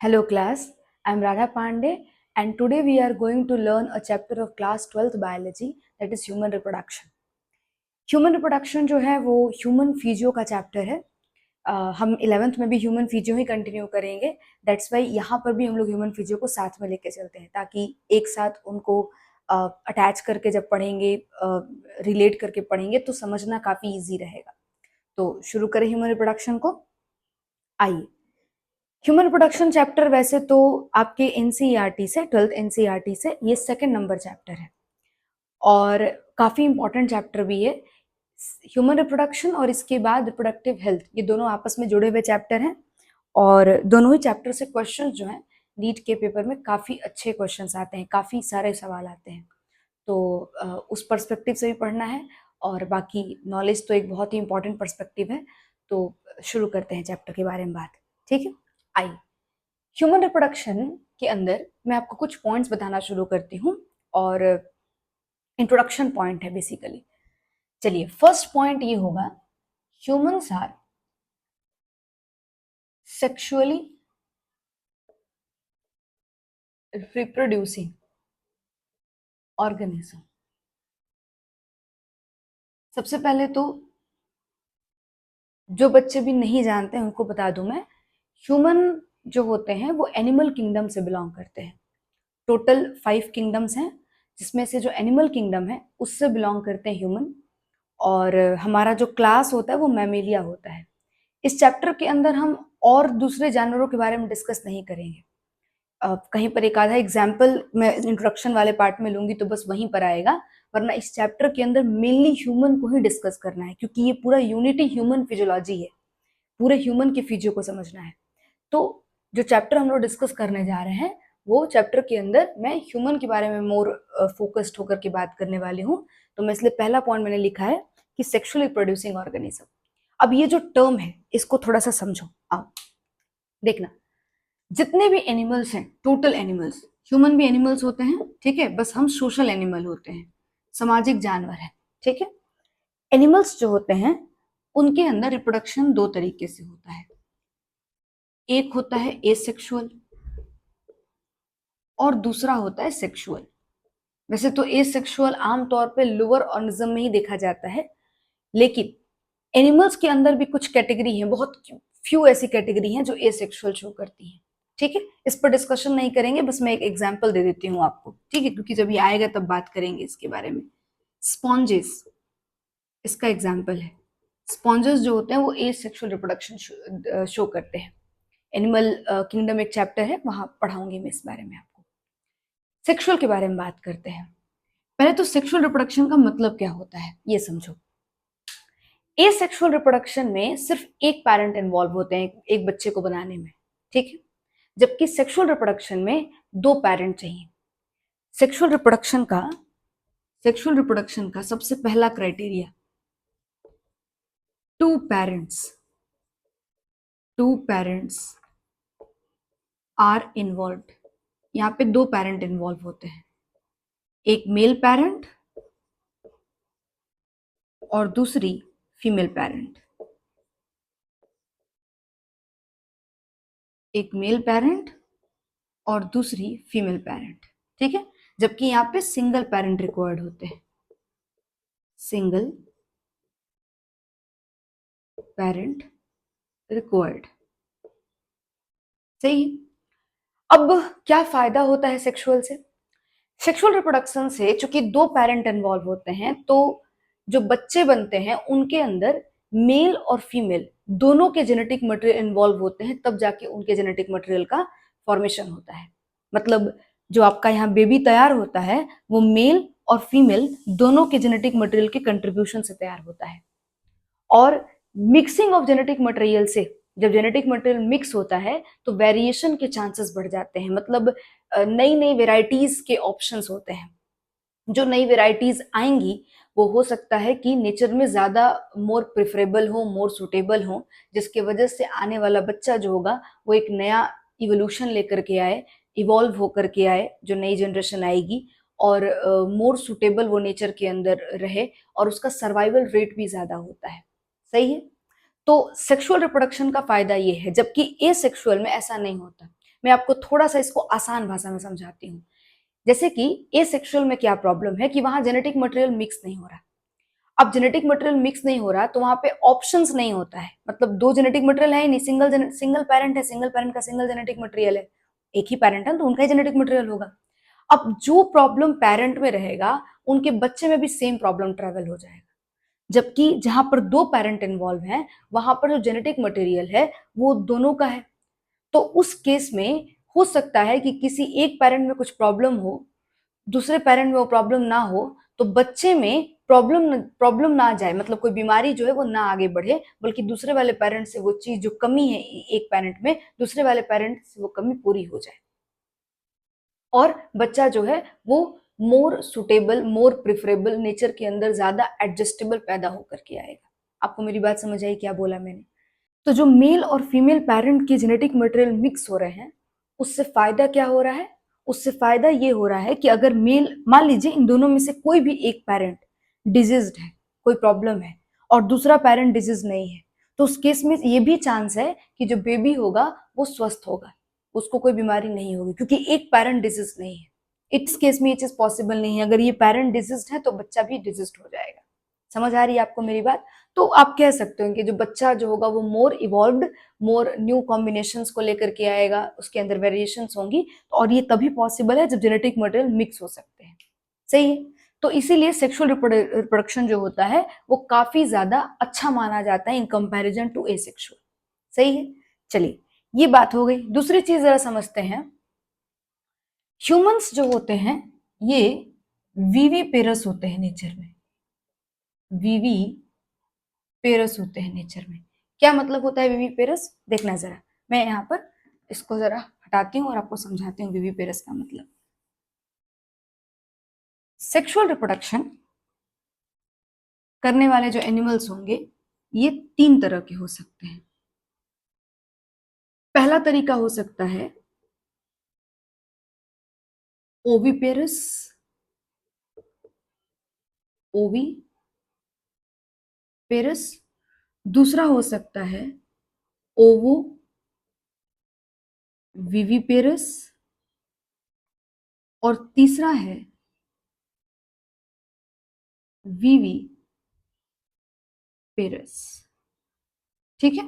Hello class, I am Radha Pandey and today we are going to learn a chapter of class 12th biology that is human reproduction. Human reproduction जो है वो human physio का chapter है. हम 11th में भी human physio ही continue करेंगे. That's why यहाँ पर भी हम लोग human physio को साथ में लेके चलते हैं ताकि एक साथ उनको अटैच करके जब पढ़ेंगे, रिलेट करके पढ़ेंगे तो समझना काफ़ी ईजी रहेगा. तो शुरू करें ह्यूमन रिप्रोडक्शन को. आइए, ह्यूमन रिप्रोडक्शन चैप्टर वैसे तो आपके एनसीईआरटी से 12th एनसीईआरटी से ये सेकंड नंबर चैप्टर है और काफ़ी इंपॉर्टेंट चैप्टर भी है. ह्यूमन रिप्रोडक्शन और इसके बाद रिप्रोडक्टिव हेल्थ, ये दोनों आपस में जुड़े हुए चैप्टर हैं और दोनों ही चैप्टर से क्वेश्चंस जो हैं नीट के पेपर में काफ़ी अच्छे क्वेश्चंस आते हैं, काफ़ी सारे सवाल आते हैं. तो उस पर्सपेक्टिव से भी पढ़ना है और बाकी नॉलेज तो एक बहुत ही इंपॉर्टेंट पर्सपेक्टिव है. तो शुरू करते हैं चैप्टर के बारे में बात. ठीक है, आइए. ह्यूमन रिप्रोडक्शन के अंदर मैं आपको कुछ पॉइंट्स बताना शुरू करती हूँ और इंट्रोडक्शन पॉइंट है बेसिकली. चलिए, फर्स्ट पॉइंट ये होगा, humans are sexually reproducing organism. सबसे पहले तो जो बच्चे भी नहीं जानते हैं उनको बता दूं मैं, ह्यूमन जो होते हैं वो एनिमल किंगडम से बिलोंग करते हैं. टोटल 5 किंगडम्स हैं जिसमें से जो एनिमल किंगडम है उससे बिलोंग करते हैं ह्यूमन. और हमारा जो क्लास होता है वो मैमेलिया होता है. इस चैप्टर के अंदर हम और दूसरे जानवरों के बारे में डिस्कस नहीं करेंगे. कहीं पर एक आधा एग्जाम्पल मैं इंट्रोडक्शन वाले पार्ट में लूंगी तो बस वहीं पर आएगा, वरना इस चैप्टर के अंदर मेनली ह्यूमन को ही डिस्कस करना है क्योंकि ये पूरा यूनिटी ह्यूमन फिजियोलॉजी है, पूरे ह्यूमन के फिजियो को समझना है. तो जो चैप्टर हम लोग डिस्कस करने जा रहे हैं वो चैप्टर के अंदर मैं ह्यूमन के बारे में मोर फोकस्ड होकर के बात करने वाली हूँ. तो मैं इसलिए पहला पॉइंट मैंने लिखा है कि सेक्सुअली प्रोड्यूसिंग ऑर्गेनिज्म. अब ये जो टर्म है इसको थोड़ा सा समझो. आओ देखना, जितने भी एनिमल्स हैं, टोटल एनिमल्स, ह्यूमन भी एनिमल्स होते हैं, ठीक है, बस हम सोशल एनिमल होते हैं, सामाजिक जानवर है. ठीक है, एनिमल्स जो होते हैं उनके अंदर रिप्रोडक्शन दो तरीके से होता है. एक होता है एसेक्सुअल और दूसरा होता है सेक्सुअल. वैसे तो एसेक्सुअल आमतौर पे लोअर ऑर्गेनिज्म में ही देखा जाता है, लेकिन एनिमल्स के अंदर भी कुछ कैटेगरी हैं, बहुत फ्यू ऐसी कैटेगरी हैं जो एसेक्सुअल शो करती हैं. ठीक है, इस पर डिस्कशन नहीं करेंगे, बस मैं एक एग्जांपल दे देती हूँ आपको. ठीक है, क्योंकि जब ये आएगा तब बात करेंगे इसके बारे में. स्पॉन्जेस इसका एग्जाम्पल है. स्पॉन्जेस जो होते हैं वो एसेक्सुअल रिप्रोडक्शन शो करते हैं. एनिमल किंगडम एक चैप्टर है, वहां पढ़ाऊंगी मैं इस बारे में आपको. सेक्सुअल के बारे में बात करते हैं. पहले तो सेक्सुअल रिप्रोडक्शन का मतलब क्या होता है ये समझो. एसेक्सुअल रिप्रोडक्शन में सिर्फ एक पैरेंट इन्वॉल्व होते हैं एक बच्चे को बनाने में. ठीक है, जबकि सेक्सुअल रिप्रोडक्शन में दो पैरेंट चाहिए. सेक्सुअल रिप्रोडक्शन का सबसे पहला criteria, two parents are involved. यहाँ पे दो पेरेंट इन्वॉल्व होते हैं, एक मेल पेरेंट और दूसरी फीमेल पेरेंट. एक मेल पेरेंट और दूसरी फीमेल पेरेंट. ठीक है, जबकि यहाँ पे सिंगल पेरेंट रिक्वायर्ड होते हैं. Single parent required. सही. अब क्या फायदा होता है सेक्सुअल से? सेक्सुअल रिप्रोडक्शन से चूंकि दो पेरेंट इन्वॉल्व होते हैं तो जो बच्चे बनते हैं उनके अंदर मेल और फीमेल दोनों के जेनेटिक मटेरियल इन्वॉल्व होते हैं, तब जाके उनके जेनेटिक मटेरियल का फॉर्मेशन होता है. मतलब जो आपका यहाँ बेबी तैयार होता है वो मेल और फीमेल दोनों के जेनेटिक मटेरियल के कंट्रीब्यूशन से तैयार होता है. और मिक्सिंग ऑफ जेनेटिक मटेरियल से जब जेनेटिक मटेरियल मिक्स होता है तो वेरिएशन के चांसेस बढ़ जाते हैं. मतलब नई नई वेराइटीज के ऑप्शंस होते हैं. जो नई वेराइटीज आएंगी वो हो सकता है कि नेचर में ज्यादा मोर प्रिफरेबल हो, मोर सुटेबल हो, जिसके वजह से आने वाला बच्चा जो होगा वो एक नया इवोल्यूशन लेकर के आए, इवॉल्व होकर के आए, जो नई जनरेशन आएगी और मोर सुटेबल वो नेचर के अंदर रहे और उसका सर्वाइवल रेट भी ज्यादा होता है. सही है. तो सेक्सुअल रिप्रोडक्शन का फायदा ये है, जबकि एसेक्सुअल में ऐसा नहीं होता. मैं आपको थोड़ा सा इसको आसान भाषा में समझाती हूँ। जैसे कि एसेक्सुअल में क्या प्रॉब्लम है कि वहां जेनेटिक मटेरियल मिक्स नहीं हो रहा। अब जेनेटिक मटेरियल मिक्स नहीं हो रहा तो वहां पे ऑप्शंस नहीं होता है, मतलब दो जेनेटिक मटेरियल है ही नहीं, सिंगल पेरेंट है, सिंगल पेरेंट का सिंगल जेनेटिक मटेरियल है, एक ही पेरेंट है तो उनका ही जेनेटिक मटेरियल होगा। अब जो प्रॉब्लम पेरेंट में रहेगा उनके बच्चे में भी सेम प्रॉब्लम ट्रेवल हो जाएगा, जबकि जहां पर दो पेरेंट इन्वॉल्व हैं वहां पर जो जेनेटिक मटेरियल है वो दोनों का है। तो उस केस में हो सकता है कि किसी एक पेरेंट में कुछ प्रॉब्लम हो, दूसरे पेरेंट में वो प्रॉब्लम ना हो, तो बच्चे में प्रॉब्लम ना जाए, मतलब कोई बीमारी जो है वो ना आगे बढ़े, बल्कि दूसरे वाले पेरेंट से वो चीज जो कमी है एक पेरेंट में, दूसरे वाले पेरेंट से वो कमी पूरी हो जाए और बच्चा जो है वो मोर सुटेबल, मोर प्रिफरेबल, नेचर के अंदर ज्यादा एडजस्टेबल पैदा होकर के आएगा। आपको मेरी बात समझ आई क्या बोला मैंने? तो जो मेल और फीमेल पेरेंट के जेनेटिक मटेरियल मिक्स हो रहे हैं उससे फायदा क्या हो रहा है? उससे फायदा ये हो रहा है कि अगर मेल, मान लीजिए इन दोनों में से कोई भी एक पेरेंट डिजीज्ड है, कोई प्रॉब्लम है, और दूसरा पेरेंट डिजीज नहीं है, तो उस केस में ये भी चांस है कि जो बेबी होगा वो स्वस्थ होगा, उसको कोई बीमारी नहीं होगी, क्योंकि एक पेरेंट डिजीज नहीं है। इस केस में ये चीज पॉसिबल नहीं है, अगर ये पेरेंट डिजीज्ड है तो बच्चा भी डिजीज्ड हो जाएगा। समझ आ रही है आपको मेरी बात? तो आप कह सकते हो कि जो बच्चा जो होगा वो मोर इवॉल्व्ड, मोर न्यू कॉम्बिनेशंस को लेकर के आएगा, उसके अंदर वेरिएशंस होंगी, और ये तभी पॉसिबल है जब जेनेटिक मटेरियल मिक्स हो सकते हैं। सही है? तो इसीलिए सेक्सुअल रिप्रोडक्शन जो होता है वो काफी ज्यादा अच्छा माना जाता है इन कंपैरिजन टू एसेक्सुअल। सही है? चलिए, ये बात हो गई। दूसरी चीज जरा समझते हैं। ह्यूमंस जो होते हैं ये वीवी पेरस होते हैं नेचर में। वीवी पेरस होते हैं नेचर में। क्या मतलब होता है वीवी पेरस? देखना जरा, मैं यहाँ पर इसको जरा हटाती हूँ और आपको समझाती हूँ वीवी पेरस का मतलब। सेक्सुअल रिप्रोडक्शन करने वाले जो एनिमल्स होंगे ये तीन तरह के हो सकते हैं। पहला तरीका हो सकता है ओविपेरस, ओवी पेरस। दूसरा हो सकता है ओवो विविपेरस, और तीसरा है वीवी पेरस। ठीक है?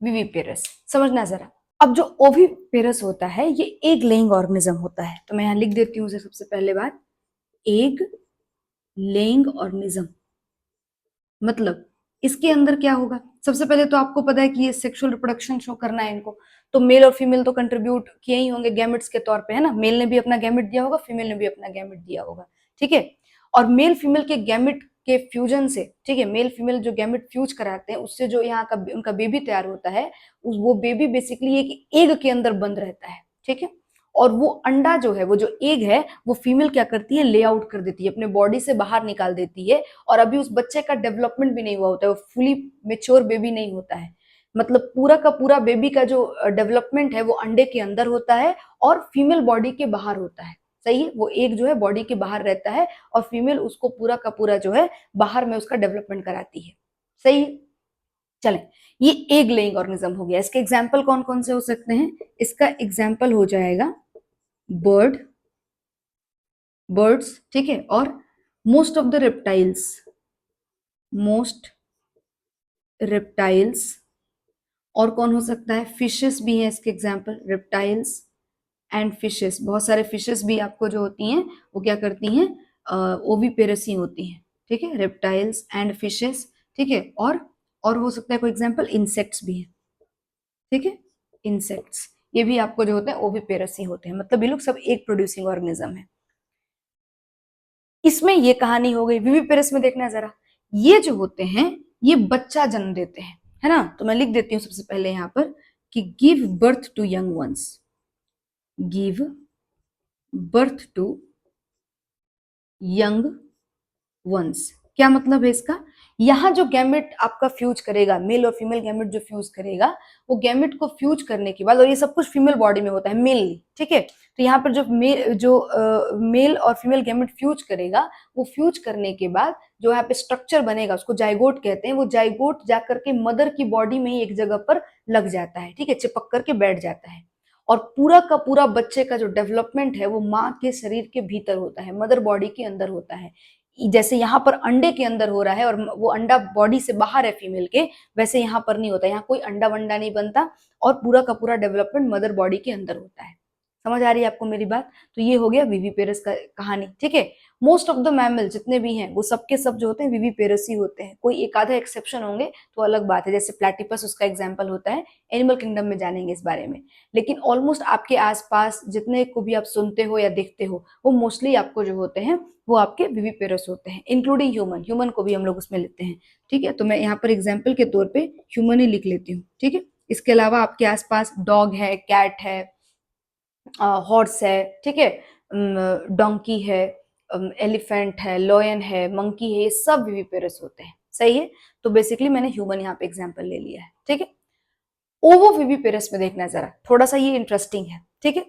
वीवी पेरस समझना जरा। अब जो ओविपेरस होता है ये एग लेइंग ऑर्गेनिज्म होता है, तो मैं यहां लिख देती हूँ सबसे पहले बात, एग लेइंग ऑर्गेनिज्म। मतलब इसके अंदर क्या होगा? सबसे पहले तो आपको पता है कि ये सेक्सुअल रिप्रोडक्शन शो करना है इनको, तो मेल और फीमेल तो कंट्रीब्यूट किए ही होंगे गैमेट्स के तौर पे, है ना? मेल ने भी अपना गैमेट दिया होगा, फीमेल ने भी अपना गैमेट दिया होगा। ठीक है? और मेल फीमेल के गैमेट के फ्यूजन से, ठीक है, मेल फीमेल जो गैमेट फ्यूज कराते हैं उससे जो यहाँ का उनका बेबी तैयार होता है, वो बेबी बेसिकली एक एग के अंदर बंद रहता है। ठीक है? और वो अंडा जो है, वो जो एग है, वो फीमेल क्या करती है, ले आउट कर देती है, अपने बॉडी से बाहर निकाल देती है, और अभी उस बच्चे का डेवलपमेंट भी नहीं हुआ होता है, वो फुली मेच्योर बेबी नहीं होता है, मतलब पूरा का पूरा बेबी का जो डेवलपमेंट है वो अंडे के अंदर होता है और फीमेल बॉडी के बाहर होता है। सही है? वो एग जो है बॉडी के बाहर रहता है और फीमेल उसको पूरा का पूरा जो है बाहर में उसका डेवलपमेंट कराती है। सही है? चलें, ये एग लेइंग ऑर्गेनिज्म हो गया। इसके एग्जाम्पल कौन कौन से हो सकते हैं? इसका एग्जाम्पल हो जाएगा बर्ड्स, ठीक है, और मोस्ट ऑफ द रेप्टाइल्स, और कौन हो सकता है? फिशेस भी है इसके एग्जाम्पल, रेप्टाइल्स एंड फिशेस। बहुत सारे फिशेस भी आपको जो होती हैं वो क्या करती हैं, ओविपेरस ही होती हैं। ठीक है? Reptiles and fishes. ठीक है? और हो सकता है कोई एग्जाम्पल इंसेक्ट्स भी है। ठीक है? इंसेक्ट्स ये भी आपको जो होते हैं ओविपेरस ही होते हैं, मतलब ये लोग सब एक प्रोड्यूसिंग ऑर्गेनिज्म है। इसमें ये कहानी हो गई। विविपेरस में देखना जरा, ये जो होते हैं ये बच्चा जन्म देते हैं, है ना? तो मैं लिख देती हूँ सबसे पहले यहाँ पर कि give birth to young ones, give birth to young ones. क्या मतलब है इसका? यहाँ जो गैमेट आपका फ्यूज करेगा, मेल और फीमेल गैमेट जो फ्यूज करेगा, वो गैमेट को फ्यूज करने के बाद, और ये सब कुछ फीमेल बॉडी में होता है मेनली, ठीक है, तो यहाँ पर मेल और फीमेल गैमेट फ्यूज करेगा, वो फ्यूज करने के बाद जो यहाँ पे स्ट्रक्चर बनेगा उसको जाइगोट कहते हैं। वो जाइगोट जाकर के मदर की बॉडी में ही एक जगह पर लग जाता है, ठीक है, चिपक करके बैठ जाता है, और पूरा का पूरा बच्चे का जो डेवलपमेंट है वो माँ के शरीर के भीतर होता है, मदर बॉडी के अंदर होता है। जैसे यहाँ पर अंडे के अंदर हो रहा है और वो अंडा बॉडी से बाहर है फीमेल के, वैसे यहाँ पर नहीं होता, यहाँ कोई अंडा वंडा नहीं बनता और पूरा का पूरा डेवलपमेंट मदर बॉडी के अंदर होता है। समझ आ रही है आपको मेरी बात? तो ये हो गया विविपेरस का कहानी, ठीक है। मोस्ट ऑफ द मैमल जितने भी हैं वो सबके सब जो होते हैं विविपेरस ही होते हैं, कोई एक आधा एक्सेप्शन होंगे तो अलग बात है, जैसे प्लेटिपस उसका एग्जाम्पल होता है, एनिमल किंगडम में जानेंगे इस बारे में। लेकिन ऑलमोस्ट आपके आसपास जितने को भी आप सुनते हो या देखते हो वो मोस्टली आपको जो होते हैं वो आपके विविपेरस होते हैं, इंक्लूडिंग ह्यूमन, ह्यूमन को भी हम लोग उसमें लेते हैं, ठीक है। तो मैं यहाँ पर एग्जाम्पल के तौर पर ह्यूमन ही लिख लेती हूँ, ठीक है। इसके अलावा आपके आसपास डॉग है, कैट है, हॉर्स है, ठीक है, डोंकी है, एलिफेंट है, लॉयन है, मंकी है, ये सब विविपेरस होते हैं, सही है। तो बेसिकली मैंने ह्यूमन यहाँ पे एग्जांपल ले लिया है, ठीक है। ओवो विविपेरस में देखना जरा, थोड़ा सा ये इंटरेस्टिंग है, ठीक है।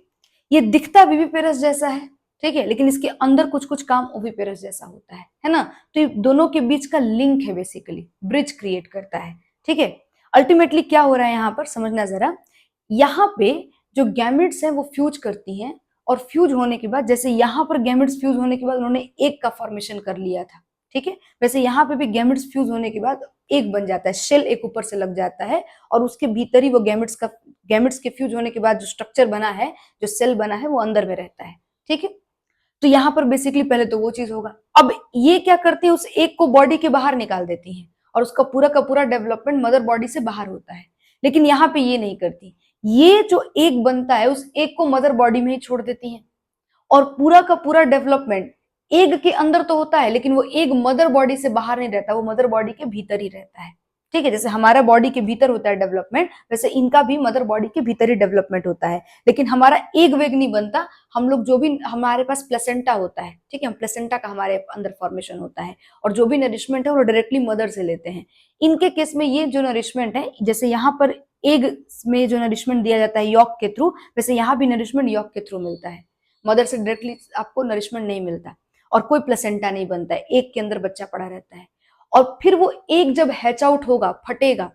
ये दिखता विविपेरस जैसा है, ठीक है, लेकिन इसके अंदर कुछ कुछ काम ओविपेरस जैसा होता है ना। तो ये दोनों के बीच का लिंक है, बेसिकली ब्रिज क्रिएट करता है, ठीक है। अल्टीमेटली क्या हो रहा है यहाँ पर समझना जरा, यहाँ पे जो गैमेट्स हैं वो फ्यूज करती हैं और फ्यूज होने के बाद, जैसे यहाँ पर गैमेट्स फ्यूज होने के बाद उन्होंने एक का फॉर्मेशन कर लिया था, ठीक है, वैसे यहाँ पे भी गैमेट्स फ्यूज होने के बाद एक बन जाता है, शेल एक ऊपर से लग जाता है और उसके भीतर ही वो गैमेट्स के फ्यूज होने के बाद जो स्ट्रक्चर बना है, जो सेल बना है, वो अंदर में रहता है, ठीक है। तो यहाँ पर बेसिकली पहले तो वो चीज होगा। अब ये क्या करती है, उस एक को बॉडी के बाहर निकाल देती है और उसका पूरा का पूरा डेवलपमेंट मदर बॉडी से बाहर होता है। लेकिन यहाँ पे ये नहीं करती, ये जो एक बनता है उस एक को मदर बॉडी में ही छोड़ देती है और पूरा का पूरा डेवलपमेंट एग के अंदर तो होता है, लेकिन वो एग मदर बॉडी से बाहर नहीं रहता, वो मदर बॉडी के भीतर ही रहता है, ठीक है। जैसे हमारा बॉडी के भीतर होता है डेवलपमेंट, वैसे इनका भी मदर बॉडी के भीतर ही डेवलपमेंट होता है, लेकिन हमारा एग वेग नहीं बनता। हम लोग जो भी, हमारे पास प्लेसेंटा होता है, ठीक है, हम प्लेसेंटा का हमारे अंदर फॉर्मेशन होता है और जो भी नरिशमेंट है वो डायरेक्टली मदर से लेते हैं। इनके केस में ये जो नरिशमेंट है, जैसे यहाँ पर एग में जो नरिशमेंट दिया जाता है यॉक के थ्रू, वैसे यहाँ भी नरिशमेंट यॉक के थ्रू मिलता है, मदर से डायरेक्टली आपको नरिशमेंट नहीं मिलता और कोई प्लेसेंटा नहीं बनता है, एग के अंदर बच्चा पड़ा रहता है। और फिर वो एग जब हैच आउट होगा, फटेगा,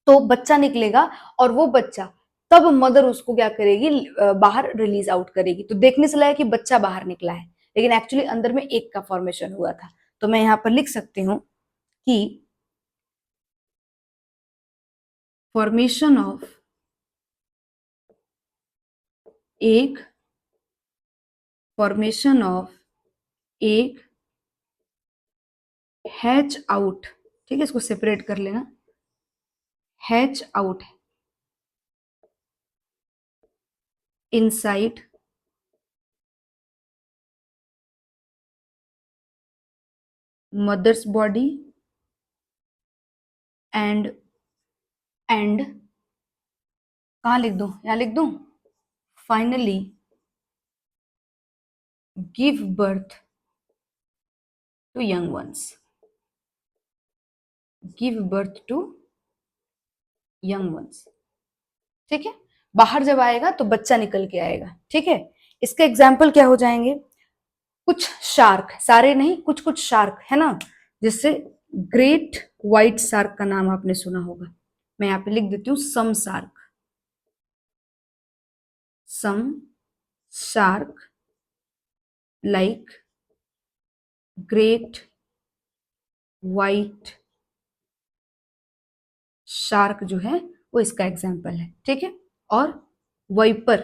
तो बच्चा निकलेगा और वो बच्चा तब मदर उसको क्या करेगी, बाहर रिलीज आउट करेगी। तो देखने से लगा कि बच्चा बाहर निकला है, लेकिन एक्चुअली अंदर में एग का फॉर्मेशन हुआ था। तो मैं यहाँ पर लिख सकती हूँ कि formation of egg, formation of egg hatch out, ठीक है, इसको सेपरेट कर लेना, hatch out inside mother's body and कहाँ लिख दूं, यहाँ लिख दूं, finally give birth to young ones, give birth to young ones, ठीक है। बाहर जब आएगा तो बच्चा निकल के आएगा, ठीक है। इसके एग्जाम्पल क्या हो जाएंगे, कुछ शार्क, सारे नहीं, कुछ कुछ शार्क है ना, जिससे ग्रेट व्हाइट शार्क का नाम आपने सुना होगा, मैं यहाँ पे लिख देती हूँ some shark, some shark like great white shark जो है वो इसका एग्जाम्पल है, ठीक है। और वाइपर,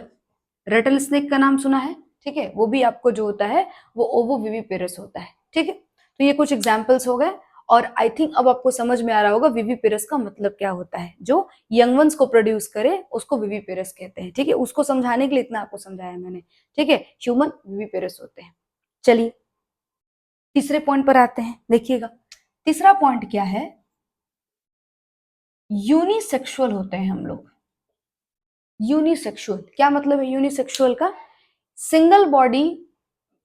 रेटल स्नेक का नाम सुना है, ठीक है, वो भी आपको जो होता है वो ओवोविविपेरस होता है, ठीक है। तो ये कुछ एग्जाम्पल्स हो गए और आई थिंक अब आपको समझ में आ रहा होगा विविपेरस का मतलब क्या होता है। जो यंग वंस को प्रोड्यूस करे उसको विविपेरस कहते हैं, ठीक है। उसको समझाने के लिए इतना आपको समझाया मैंने, ठीक है। ह्यूमन विविपेरस होते हैं। चलिए तीसरे पॉइंट पर आते हैं, देखिएगा तीसरा पॉइंट क्या है, यूनिसेक्सुअल होते हैं हम लोग। यूनिसेक्सुअल क्या मतलब है, यूनिसेक्सुअल का, सिंगल बॉडी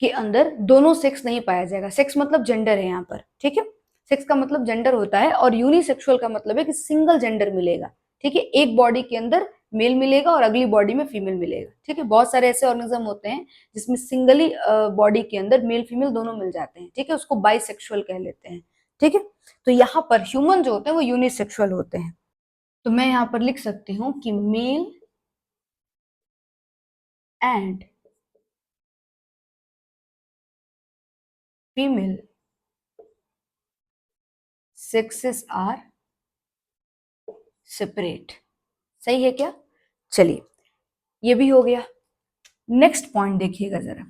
के अंदर दोनों सेक्स नहीं पाया जाएगा, सेक्स मतलब जेंडर है यहाँ पर, ठीक है, सेक्स का मतलब जेंडर होता है और यूनिसेक्सुअल का मतलब है कि सिंगल जेंडर मिलेगा, ठीक है, एक बॉडी के अंदर मेल मिलेगा और अगली बॉडी में फीमेल मिलेगा, ठीक है। बहुत सारे ऐसे ऑर्गेनिज्म होते हैं जिसमें सिंगली बॉडी के अंदर मेल फीमेल दोनों मिल जाते हैं, ठीक है, उसको बाइसेक्सुअल कह लेते हैं, ठीक है। तो यहाँ पर ह्यूमन जो होते हैं वो यूनिसेक्सुअल होते हैं। तो मैं यहाँ पर लिख सकती हूँ कि mail and female sexes are separate. सही है क्या? चलिए ये भी हो गया। नेक्स्ट पॉइंट देखिएगा जरा,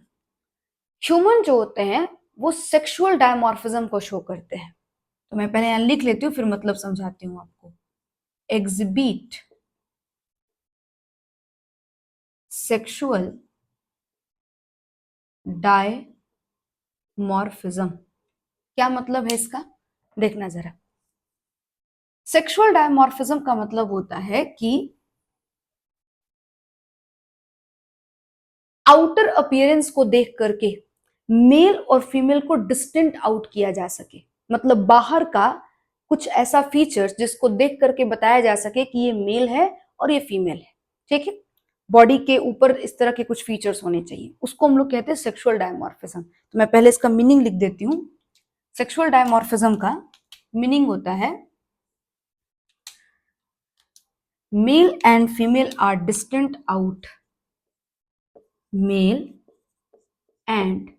ह्यूमन जो होते हैं वो सेक्सुअल डायमॉर्फिज्म को शो करते हैं। तो मैं पहले यहां लिख लेती हूँ फिर मतलब समझाती हूँ आपको। Exhibit sexual dimorphism. क्या मतलब है इसका, देखना जरा। सेक्सुअल डायमॉर्फिज्म का मतलब होता है कि आउटर अपीयरेंस को देख करके मेल और फीमेल को डिस्टिंक्ट आउट किया जा सके। मतलब बाहर का कुछ ऐसा फीचर्स जिसको देख करके बताया जा सके कि ये मेल है और ये फीमेल है। ठीक है, बॉडी के ऊपर इस तरह के कुछ फीचर्स होने चाहिए, उसको हम लोग कहते हैं सेक्सुअल डायमॉर्फिज्म। तो मैं पहले इसका मीनिंग लिख देती हूँ। सेक्सुअल डायमॉर्फिज्म का मीनिंग होता है male and female are distinct out, male and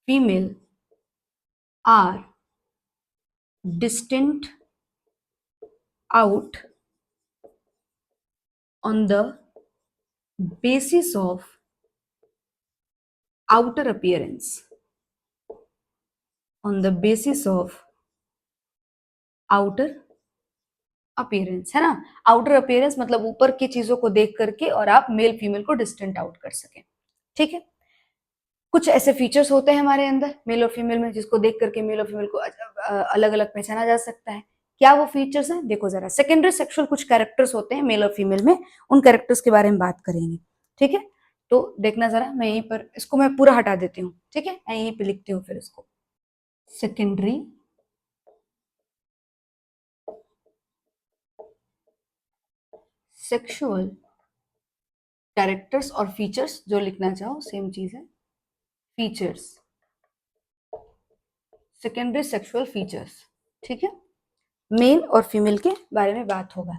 female are distinct out on the basis of outer appearance, on the basis of outer appearance, है ना। आउटर अपीयरेंस मतलब ऊपर की चीजों को देख करके और आप मेल फीमेल को डिस्टिंक्ट आउट कर सकें। ठीक है, कुछ ऐसे फीचर्स होते हैं हमारे अंदर मेल और फीमेल में जिसको देख करके मेल और फीमेल को अलग अलग पहचाना जा सकता है। क्या वो फीचर्स हैं, देखो जरा। सेकेंडरी सेक्सुअल कुछ कैरेक्टर्स होते हैं मेल और फीमेल में, उन कैरेक्टर्स के बारे में बात करेंगे। ठीक है, तो देखना जरा, मैं यहीं पर इसको मैं पूरा हटा देती हूँ। ठीक है, मैं यहीं पे लिखती हूँ फिर इसको। सेकेंडरी सेक्सुअल कैरेक्टर्स और फीचर्स, जो लिखना चाहो सेम चीज है। Features, secondary sexual features. ठीक है, मेल और फीमेल के बारे में बात होगा।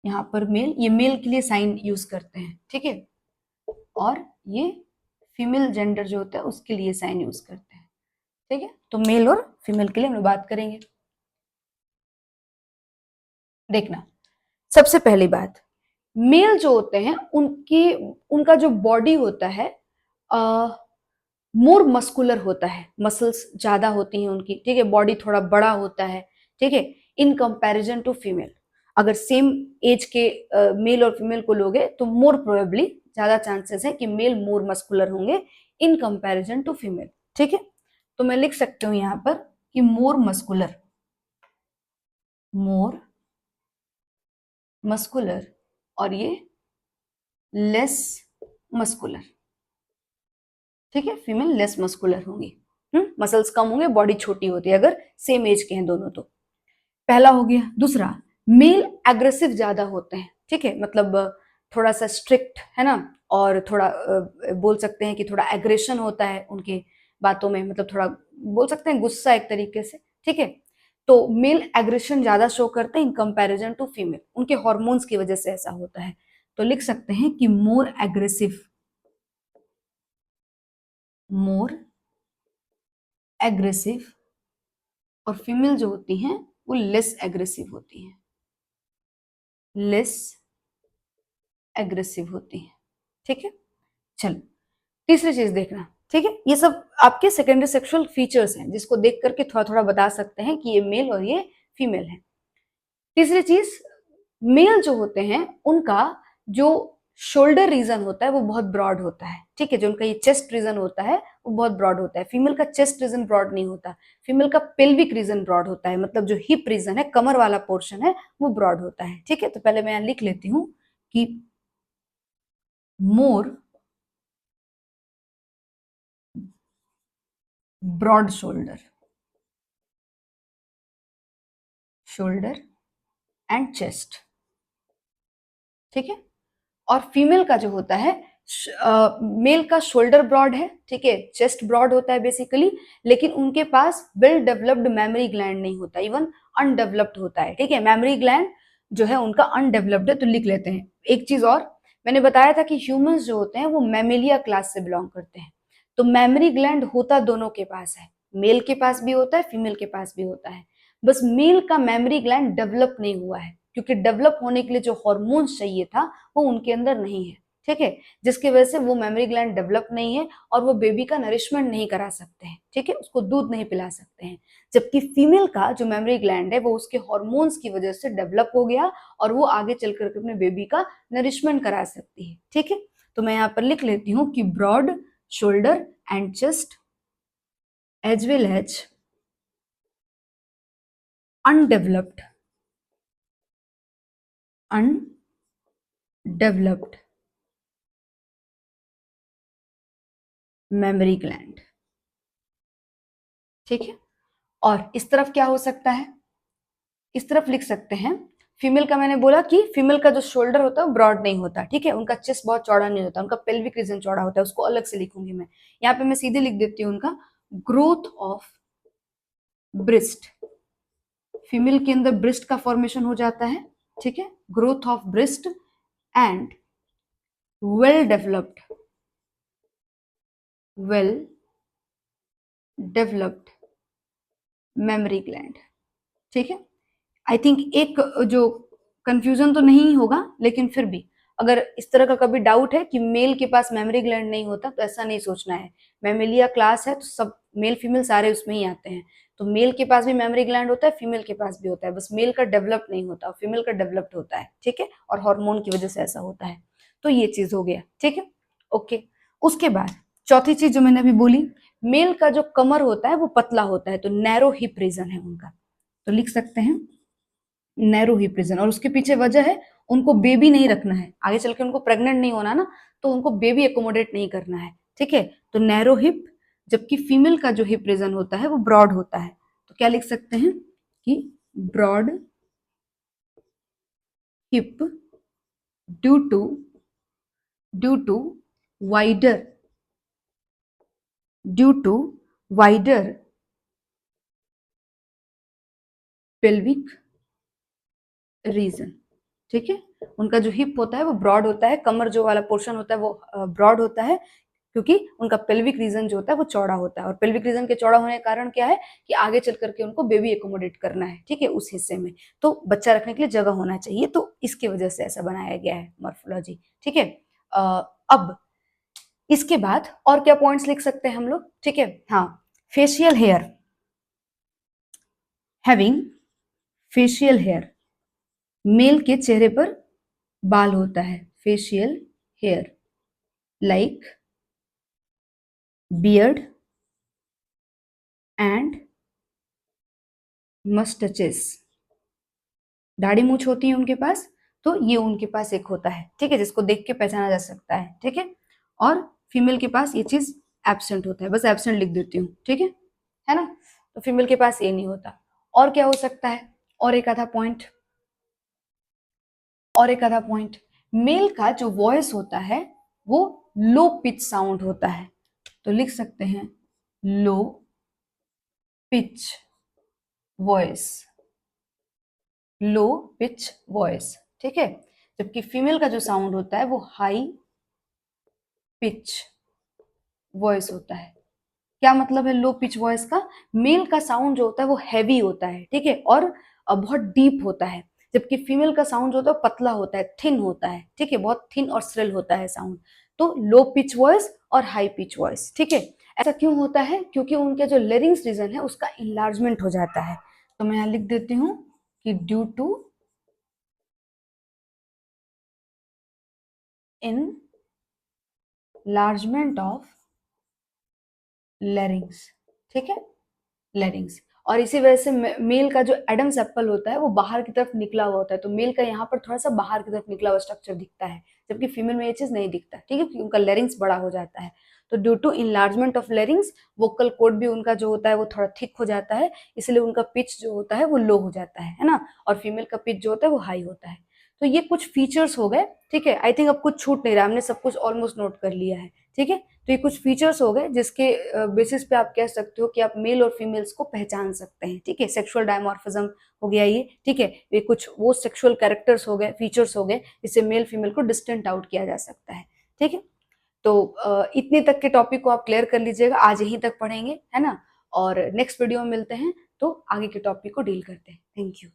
यहाँ पर मेल, ये मेल के लिए साइन यूज करते हैं। ठीक है, और ये फीमेल जेंडर जो होता है उसके लिए साइन यूज करते हैं। ठीक है, तो मेल और फीमेल के लिए हम लोग बात करेंगे। देखना, सबसे पहली बात, मेल जो होते हैं उनका जो बॉडी होता है मोर मस्कुलर होता है, मसल्स ज्यादा होती हैं उनकी। ठीक है, बॉडी थोड़ा बड़ा होता है। ठीक है, इन कंपैरिजन टू फीमेल। अगर सेम एज के मेल और फीमेल को लोगे तो मोर प्रोबेबली, ज्यादा चांसेस है कि मेल मोर मस्कुलर होंगे इन कंपैरिजन टू फीमेल। ठीक है, तो मैं लिख सकती हूँ यहाँ पर कि मोर मस्कुलर, मोर मस्कुलर, और ये लेस मस्कुलर। ठीक है, फीमेल लेस मस्कुलर होंगी, मसल्स कम होंगे, बॉडी छोटी होती है अगर सेम एज के हैं दोनों। तो पहला हो गया। दूसरा, मेल एग्रेसिव ज्यादा होते हैं। ठीक है, मतलब थोड़ा सा स्ट्रिक्ट है ना, और थोड़ा बोल सकते हैं कि थोड़ा एग्रेशन होता है उनके बातों में, मतलब थोड़ा बोल सकते हैं गुस्सा एक तरीके से। ठीक है, तो मेल एग्रेशन ज्यादा शो करते हैं इन कंपैरिजन टू फीमेल, उनके हॉर्मोन्स की वजह से ऐसा होता है। तो लिख सकते हैं कि मोर एग्रेसिव, मोर एग्रेसिव, और फीमेल जो होती हैं वो लेस एग्रेसिव होती हैं, लेस एग्रेसिव होती हैं। ठीक है, चलो तीसरी चीज देखना। ठीक है, ये सब आपके सेकेंडरी सेक्सुअल फीचर्स हैं जिसको देख करके थोड़ा थोड़ा बता सकते हैं कि ये मेल और ये फीमेल है। तीसरी चीज, मेल जो होते हैं उनका जो शोल्डर रीजन होता है वो बहुत ब्रॉड होता है। ठीक है, जो उनका ये चेस्ट रीजन होता है वो बहुत ब्रॉड होता है। फीमेल का चेस्ट रीजन ब्रॉड नहीं होता, फीमेल का पेल्विक रीजन ब्रॉड होता है, मतलब जो हिप रीजन है, कमर वाला पोर्शन है, वो ब्रॉड होता है। ठीक है, तो पहले मैं यहां लिख लेती हूँ कि more broad shoulder, shoulder and chest. ठीक है, और फीमेल का जो होता है, मेल का शोल्डर ब्रॉड है। ठीक है, चेस्ट ब्रॉड होता है बेसिकली, लेकिन उनके पास वेल डेवलप्ड मेमोरी ग्लैंड नहीं होता, इवन अनडेवलप्ड होता है। ठीक है, मेमोरी ग्लैंड जो है उनका अनडेवलप्ड है, तो लिख लेते हैं एक चीज और, मैंने बताया था कि ह्यूमंस जो होते हैं वो मैमेलिया क्लास से बिलोंग करते हैं, तो मेमोरी ग्लैंड होता दोनों के पास है, मेल के पास भी होता है, फीमेल के पास भी होता है। बस मेल का मेमोरी ग्लैंड डेवलप नहीं हुआ है, क्योंकि डेवलप होने के लिए जो हॉर्मोन्स चाहिए था वो उनके अंदर नहीं है, ठीक है, जिसकी वजह से वो मेमोरी ग्लैंड डेवलप नहीं है और वो बेबी का नरिशमेंट नहीं करा सकते हैं, ठीक है, उसको दूध नहीं पिला सकते हैं। जबकि फीमेल का जो मेमोरी ग्लैंड है वो उसके हॉर्मोन्स की वजह से डेवलप हो गया और वो आगे चल करके अपने बेबी का नरिशमेंट करा सकती है, ठीक है। तो मैं यहाँ पर लिख लेती हूँ कि broad shoulder and chest as well as undeveloped memory gland, ठीक है। और इस तरफ क्या हो सकता है, इस तरफ लिख सकते हैं, फीमेल का मैंने बोला कि फीमेल का जो शोल्डर होता है वो ब्रॉड नहीं होता, ठीक है, उनका चेस्ट बहुत चौड़ा नहीं होता, उनका पेल्विक रीजन चौड़ा होता है, उसको अलग से लिखूंगी मैं। यहाँ पे मैं सीधे लिख देती हूँ उनका ग्रोथ ऑफ ब्रिस्ट, फीमेल के अंदर ब्रिस्ट का फॉर्मेशन हो जाता है, ठीक है, growth of breast and well developed well developed memory gland, ठीक है। आई थिंक एक जो कंफ्यूजन तो नहीं होगा, लेकिन फिर भी अगर इस तरह का कभी डाउट है कि मेल के पास मेमोरी ग्लैंड नहीं होता, तो ऐसा नहीं सोचना है, मैमेलिया क्लास है तो सब मेल फीमेल सारे उसमें ही आते हैं, तो मेल के पास भी मेमोरी ग्लैंड होता है, फीमेल के पास भी होता है, बस मेल का डेवलप नहीं होता, फीमेल का डेवलप्ड होता है, ठीक है, और हार्मोन की वजह से ऐसा होता है। तो ये चीज हो गया, ठीक है, ओके। उसके बाद चौथी चीज जो मैंने अभी बोली, मेल का जो कमर होता है वो पतला होता है, तो नैरो हिप रीजन है उनका, तो लिख सकते हैं नैरो हिप रीजन, और उसके पीछे वजह है उनको बेबी नहीं रखना है, आगे चल के उनको प्रेग्नेंट नहीं होना ना, तो उनको बेबी एकोमोडेट नहीं करना है, ठीक है, तो नैरो हिप। जबकि फीमेल का जो हिप रीजन होता है वो ब्रॉड होता है, तो क्या लिख सकते हैं कि broad hip due to wider due to wider pelvic region, ठीक है। उनका जो हिप होता है वो ब्रॉड होता है, कमर जो वाला पोर्शन होता है वो ब्रॉड होता है, क्योंकि उनका पेल्विक रीजन जो होता है वो चौड़ा होता है, और पेल्विक रीजन के चौड़ा होने का कारण क्या है कि आगे चल करके उनको बेबी एकोमोडेट करना है, ठीक है, उस हिस्से में तो बच्चा रखने के लिए जगह होना चाहिए, तो इसकी वजह से ऐसा बनाया गया है मॉर्फोलॉजी, ठीक है। अब इसके बाद और क्या पॉइंट्स लिख सकते हैं हम लोग, ठीक है, हाँ, facial hair, having facial hair, male के चेहरे पर बाल होता है, facial hair like beard and mustaches, दाढ़ी मूछ होती है उनके पास, तो ये उनके पास एक होता है, ठीक है, जिसको देख के पहचाना जा सकता है, ठीक है। और फीमेल के पास ये चीज एब्सेंट होता है, बस एब्सेंट लिख देती हूँ, ठीक है ना, तो फीमेल के पास ये नहीं होता। और क्या हो सकता है, और एक आधा पॉइंट, मेल का जो वॉइस होता है वो लो पिच साउंड होता है, तो लिख सकते हैं low pitch voice, low pitch voice, ठीक है। जबकि फीमेल का जो साउंड होता है वो हाई पिच वॉइस होता है। क्या मतलब है लो पिच वॉइस का, मेल का साउंड जो होता है वो हैवी होता है, ठीक है, और बहुत डीप होता है, जबकि फीमेल का साउंड जो होता है पतला होता है, थिन होता है, ठीक है, बहुत थिन और श्रिल होता है साउंड, तो लो पिच वॉइस और हाई पिच वॉइस, ठीक है। ऐसा क्यों होता है, क्योंकि उनके जो लेरिंग्स रीजन है उसका इनलार्जमेंट हो जाता है, तो मैं यहां लिख देती हूँ कि due to enlargement of larynx, ठीक है, larynx। और इसी वजह से मेल का जो एडम्स एप्पल होता है वो बाहर की तरफ निकला हुआ होता है, तो मेल का यहाँ पर थोड़ा सा बाहर की तरफ निकला हुआ स्ट्रक्चर दिखता है, जबकि फीमेल में ये चीज नहीं दिखता, ठीक है, क्योंकि उनका लेरिंग्स बड़ा हो जाता है, तो due to enlargement of larynx vocal cord भी उनका जो होता है वो थोड़ा थिक हो जाता है, इसलिए उनका पिच जो होता है वो लो हो जाता है ना, और फीमेल का पिच जो होता है वो हाई होता है। तो ये कुछ फीचर्स हो गए, ठीक है। आई थिंक अब कुछ छूट नहीं रहा, हमने सब कुछ ऑलमोस्ट नोट कर लिया है, ठीक है। तो ये कुछ फीचर्स हो गए जिसके बेसिस पे आप कह सकते हो कि आप मेल और फीमेल्स को पहचान सकते हैं, ठीक है। सेक्सुअल डायमॉर्फिज्म हो गया ये, ठीक है। ये कुछ वो सेक्सुअल कैरेक्टर्स हो गए, फीचर्स हो गए, इससे मेल फीमेल को डिस्टिंक्ट आउट किया जा सकता है, ठीक है। तो इतने तक के टॉपिक को आप क्लियर कर लीजिएगा, आज यहीं तक पढ़ेंगे, है ना। और नेक्स्ट वीडियो में मिलते हैं तो आगे के टॉपिक को डील करते हैं। Thank you.